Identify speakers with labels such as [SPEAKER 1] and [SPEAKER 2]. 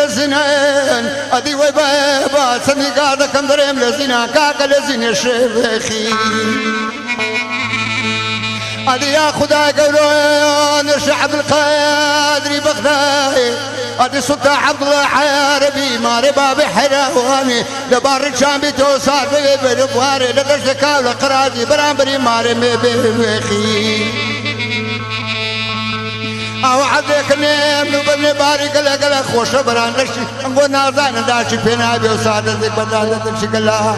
[SPEAKER 1] لزنان أدي وبابا سني قاعدة كم دريم لزنا كاكا لزنا شبخي أدي يا خداي قولون الشعب القادري بغداي أدي سلطان عبد الله حاربي ماري بابي حراواني لبار الشام بتوصل بالبواري لقشتكا ولقرازي برامبري ماري مبيخي او عدك نيم نبني بارك لك لك خوش بران لشي نقول نازان داشي فينا بيو سعادتك بدالتك شكلها